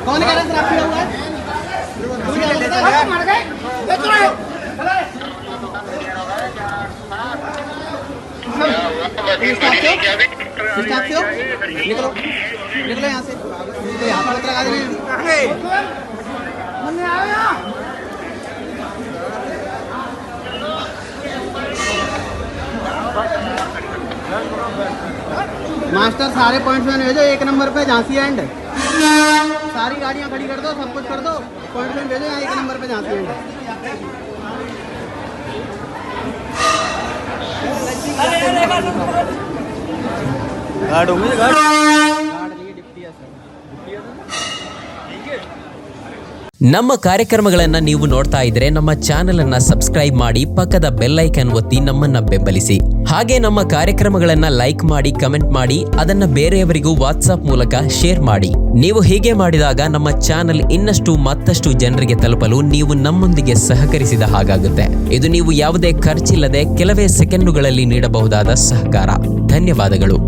कौन कह रहा है शराब पिया हुआ है? निकलो निकलो यहाँ से, यहाँ पर लगा दे। मास्टर सारे पॉइंट्स में भेजो, 1 नंबर पे झांसी एंड। सारी गाड़ियां खड़ी कर दो, सब कुछ कर दो, पॉइंट्स में भेजो यहाँ 1 नंबर पे झांसी एंड। गार्ड होंगे, गार्ड नहीं, डिप्टी है सर। ನಮ್ಮ ಕಾರ್ಯಕ್ರಮಗಳನ್ನು ನೀವು ನೋಡ್ತಾ ಇದ್ರೆ ನಮ್ಮ ಚಾನೆಲ್ ಅನ್ನ ಸಬ್ಸ್ಕ್ರೈಬ್ ಮಾಡಿ, ಪಕ್ಕದ ಬೆಲ್ ಐಕಾನ್ ಒತ್ತಿ ನಮ್ಮನ್ನ ಬೆಂಬಲಿಸಿ. ಹಾಗೆ ನಮ್ಮ ಕಾರ್ಯಕ್ರಮಗಳನ್ನ ಲೈಕ್ ಮಾಡಿ, ಕಮೆಂಟ್ ಮಾಡಿ, ಅದನ್ನ ಬೇರೆಯವರಿಗೂ ವಾಟ್ಸ್ಆಪ್ ಮೂಲಕ ಶೇರ್ ಮಾಡಿ. ನೀವು ಹೀಗೆ ಮಾಡಿದಾಗ ನಮ್ಮ ಚಾನೆಲ್ ಇನ್ನಷ್ಟು ಮತ್ತಷ್ಟು ಜನರಿಗೆ ತಲುಪಲು ನೀವು ನಮ್ಮೊಂದಿಗೆ ಸಹಕರಿಸಿದ ಹಾಗಾಗುತ್ತೆ. ಇದು ನೀವು ಯಾವುದೇ ಖರ್ಚಿಲ್ಲದೆ ಕೆಲವೇ ಸೆಕೆಂಡುಗಳಲ್ಲಿ ನೀಡಬಹುದಾದ ಸಹಕಾರ. ಧನ್ಯವಾದಗಳು.